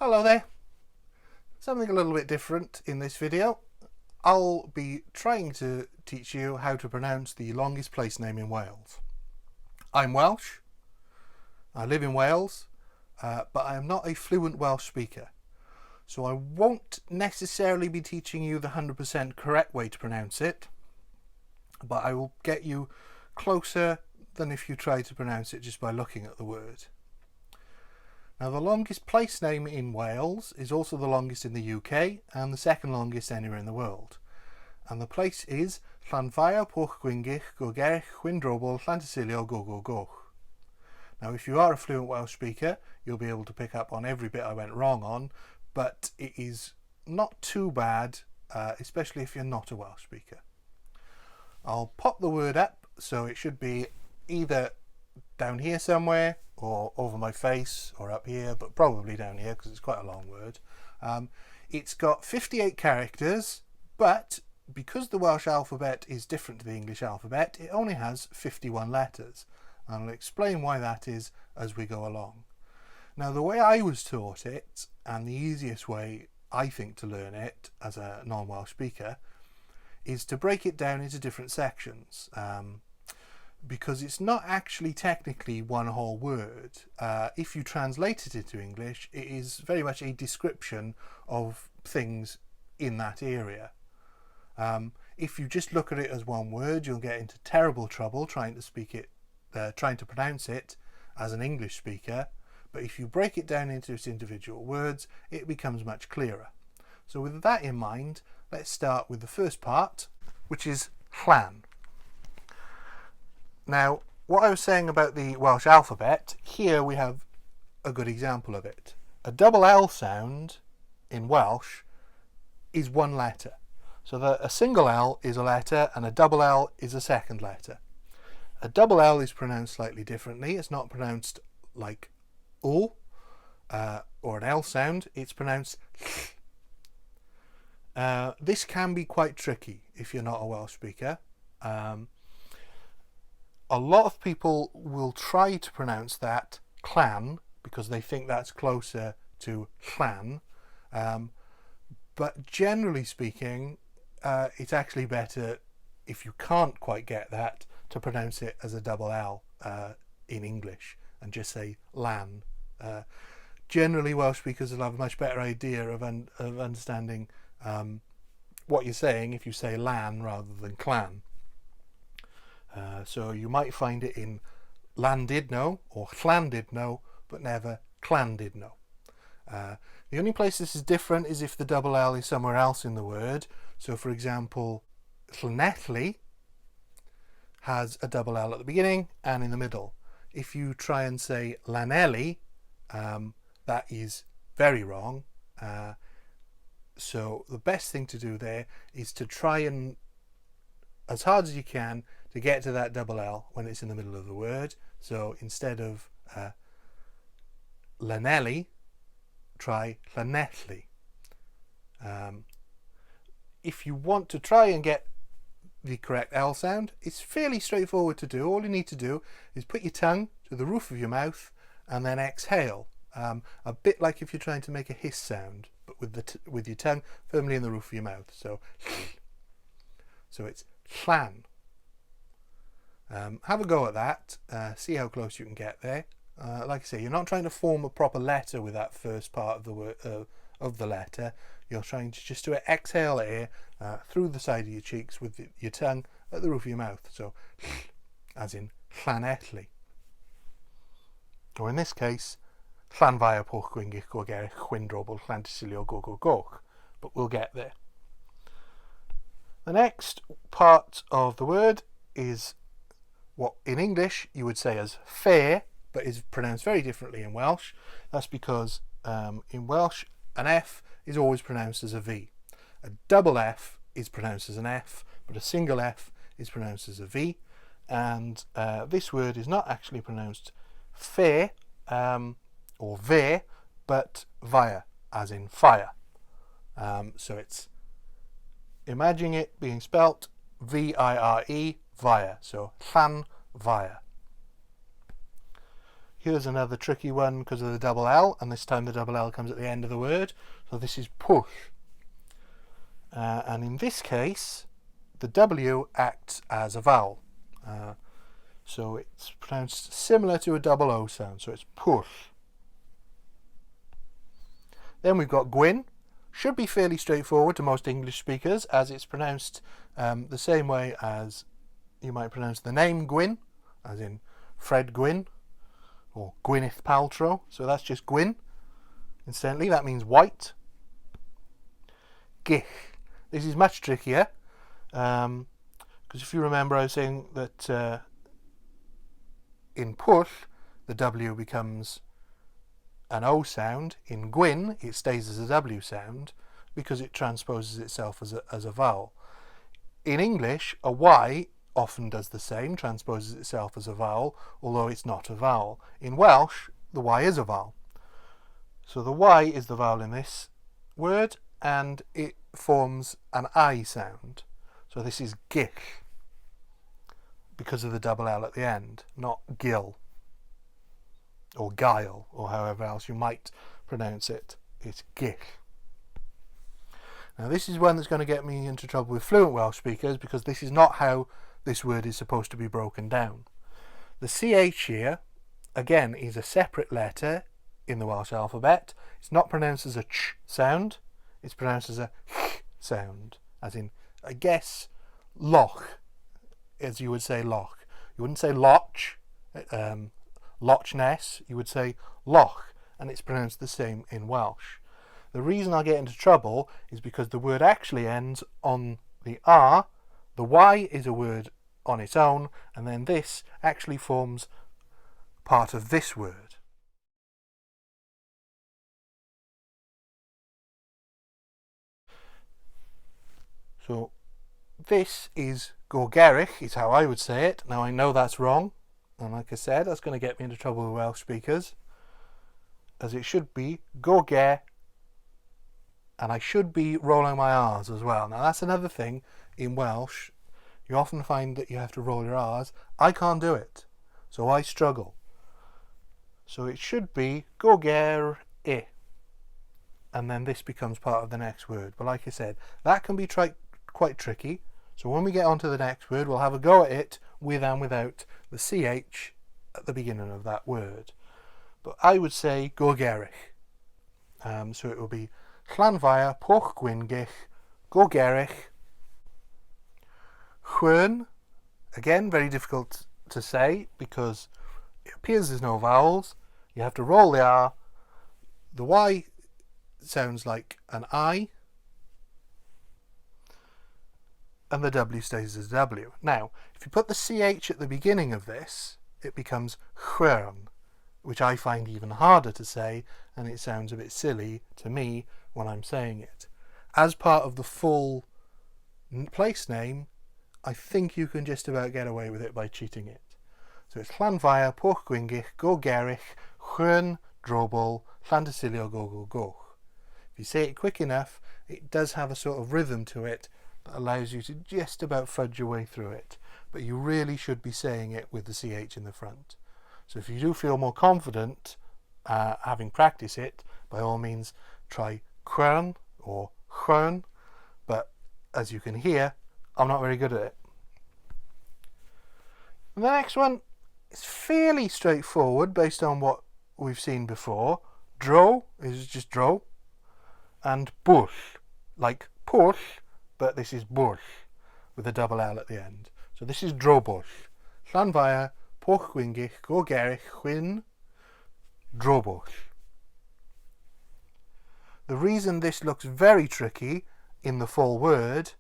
Hello there. Something a little bit different in this video. I'll be trying to teach you how to pronounce the longest place name in Wales. I'm Welsh. I live in Wales, but I am not a fluent Welsh speaker. So I won't necessarily be teaching you the 100% correct way to pronounce it, but I will get you closer than if you try to pronounce it just by looking at the word. Now, the longest place name in Wales is also the longest in the UK and the second longest anywhere in the world. And the place is Llan, Gogerych, Llan, Tysilio, Gogogoch. Now, if you are a fluent Welsh speaker, you'll be able to pick up on every bit I went wrong on, but it is not too bad, especially if you're not a Welsh speaker. I'll pop the word up, so it should be either down here somewhere or over my face or up here, but probably down here because it's quite a long word. It's got 58 characters, but because the Welsh alphabet is different to the English alphabet, it only has 51 letters. And I'll explain why that is as we go along. Now, the way I was taught it, and the easiest way I think to learn it as a non-Welsh speaker, is to break it down into different sections. Because it's not actually technically one whole word. If you translate it into English, it is very much a description of things in that area. If you just look at it as one word, you'll get into terrible trouble trying to pronounce it as an English speaker. But if you break it down into its individual words, it becomes much clearer. So with that in mind, let's start with the first part, which is Llan. Now, what I was saying about the Welsh alphabet, here we have a good example of it. A double L sound in Welsh is one letter. So that a single L is a letter and a double L is a second letter. A double L is pronounced slightly differently. It's not pronounced like O or an L sound. It's pronounced this can be quite tricky if you're not a Welsh speaker. A lot of people will try to pronounce that clan because they think that's closer to Llan. But generally speaking, it's actually better, if you can't quite get that, to pronounce it as a double L in English and just say Llan. Generally, Welsh speakers will have a much better idea of understanding what you're saying if you say Llan rather than clan. So you might find it in Llandudno or Llandudno, but never Llandudno. The only place this is different is if the double L is somewhere else in the word. So, for example, Llanelli has a double L at the beginning and in the middle. If you try and say Llanelli, that is very wrong. So the best thing to do there is to try and, as hard as you can, to get to that double L when it's in the middle of the word. So instead of Llanelli, try Llanelli. If you want to try and get the correct L sound, it's fairly straightforward to do. All you need to do is put your tongue to the roof of your mouth and then exhale. A bit like if you're trying to make a hiss sound, but with your tongue firmly in the roof of your mouth. So it's Llan. Have a go at that, see how close you can get there. Like I say, you're not trying to form a proper letter with that first part of the word of the letter. You're trying to just to exhale air through the side of your cheeks with your tongue at the roof of your mouth. So, as in Llanelli. Or in this case, Llan, Gogerych, Llan, Tysilio, Gogogoch. But we'll get there. The next part of the word is what in English you would say as fair, but is pronounced very differently in Welsh. That's because in Welsh an F is always pronounced as a V. A double F is pronounced as an F, but a single F is pronounced as a V. And this word is not actually pronounced fair or ver, but via, as in fire. So it's, imagine it being spelt V-I-R-E, via. So Llan, via. here's another tricky one because of the double L, and this time the double L comes at the end of the word. So this is push. And in this case, the W acts as a vowel. So it's pronounced similar to a double O sound, so it's push. Then we've got Gwyn. Should be fairly straightforward to most English speakers, as it's pronounced the same way as you might pronounce the name Gwyn, as in Fred Gwyn or Gwyneth Paltrow. So that's just Gwyn. Incidentally, that means white. Gich. This is much trickier, because if you remember, I was saying that in push, the W becomes an O sound. In Gwyn, it stays as a W sound because it transposes itself as a vowel. In English, a Y often does the same, transposes itself as a vowel, although it's not a vowel. In Welsh, the Y is a vowel. So the Y is the vowel in this word, and it forms an I sound. So this is gich, because of the double L at the end, not gil or guile, or however else you might pronounce it. It's gich. Now this is one that's going to get me into trouble with fluent Welsh speakers, because this is not how this word is supposed to be broken down. The CH here, again, is a separate letter in the Welsh alphabet. It's not pronounced as a ch sound, it's pronounced as a ch sound, as in, I guess, loch, as you would say loch. You wouldn't say loch, Loch Ness, you would say loch, and it's pronounced the same in Welsh. The reason I get into trouble is because the word actually ends on the R, the Y is a word on its own, and then this actually forms part of this word. So this is Gogerych, is how I would say it. Now I know that's wrong, and like I said, that's going to get me into trouble with Welsh speakers, as it should be Goge, and I should be rolling my R's as well. Now that's another thing in Welsh. You often find that you have to roll your R's. I can't do it, so I struggle. So it should be Gogerych, and then this becomes part of the next word. But like I said, that can be quite tricky. So when we get on to the next word, we'll have a go at it with and without the CH at the beginning of that word. But I would say Gogerych. So it will be Llan Poch Gwyn Gogerych. Gwyn, again, very difficult to say because it appears there's no vowels. You have to roll the R. The Y sounds like an I, and the W stays as W. Now, if you put the CH at the beginning of this, it becomes Gwyn, which I find even harder to say, and it sounds a bit silly to me when I'm saying it. As part of the full place name, I think you can just about get away with it by cheating it. So it's Llan Poch Gwyn Gogerych, Gwyn Drobol, Tysilio Gogogoch. If you say it quick enough, it does have a sort of rhythm to it that allows you to just about fudge your way through it. But you really should be saying it with the CH in the front. So if you do feel more confident having practiced it, by all means try Gwyn or Gwyn, but as you can hear, I'm not very good at it. And the next one is fairly straightforward based on what we've seen before. Dro is just dro, and bush, like push, but this is bush with a double L at the end. So this is drobush. Llan Poch Gwyn Gogerych Gwyn Drobush. The reason this looks very tricky in the full word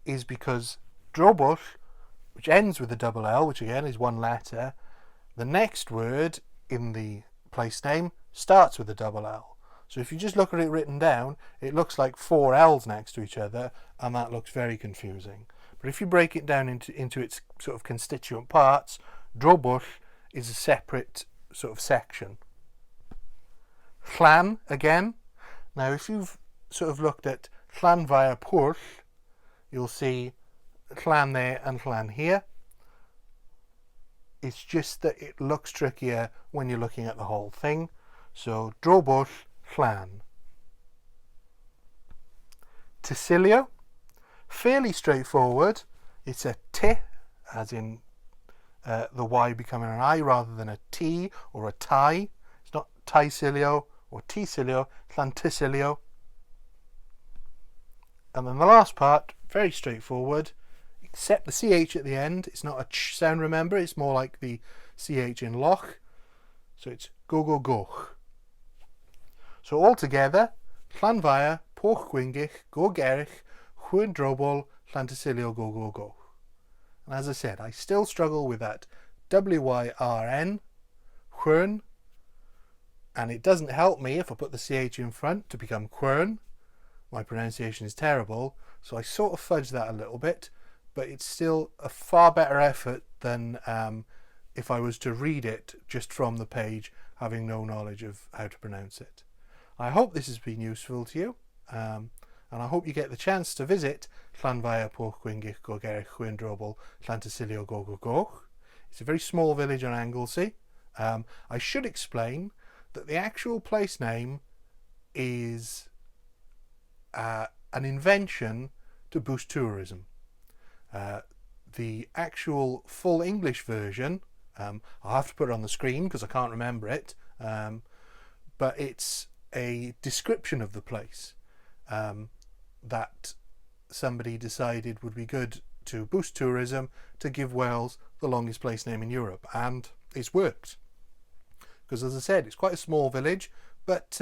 is because drobush, which ends with a double L, which again is one letter, the next word in the place name starts with a double L. So if you just look at it written down, it looks like four L's next to each other, and that looks very confusing. But if you break it down into its sort of constituent parts, drobush is a separate sort of section. Llan, again. Now if you've sort of looked at Llan Push, you'll see Llan there and Llan here. It's just that it looks trickier when you're looking at the whole thing. So, Gogogoch, Llan. Tysilio, fairly straightforward. It's a T, as in the Y becoming an I rather than a T or a tie. It's not Tysilio or Tysilio, it's Tysilio. And then the last part, very straightforward, except the CH at the end. It's not a ch sound, remember, it's more like the CH in loch. So it's Gogogoch. So altogether, Llan Via, Gwyn, Gogerych, Gwyn, Tysilio, Gogogoch. And as I said, I still struggle with that WYRN, Gwyn, and it doesn't help me if I put the CH in front to become Gwyn. My pronunciation is terrible, so I sort of fudge that a little bit, but it's still a far better effort than if I was to read it just from the page, having no knowledge of how to pronounce it. I hope this has been useful to you, and I hope you get the chance to visit Llan Via, Gwyn, Gogerych, Gwyn, Tysilio, Gogogoch. It's a very small village on Anglesey. I should explain that the actual place name is an invention to boost tourism. The actual full English version, I'll have to put it on the screen because I can't remember it, but it's a description of the place that somebody decided would be good to boost tourism to give Wales the longest place name in Europe, and it's worked. Because as I said, it's quite a small village, but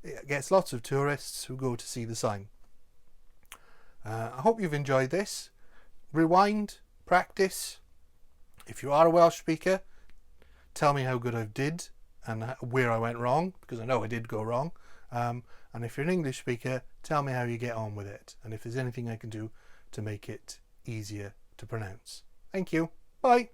it gets lots of tourists who go to see the sign. I hope you've enjoyed this. Rewind, practice. If you are a Welsh speaker, tell me how good I did and where I went wrong, because I know I did go wrong. And if you're an English speaker, tell me how you get on with it, and if there's anything I can do to make it easier to pronounce. Thank you. Bye.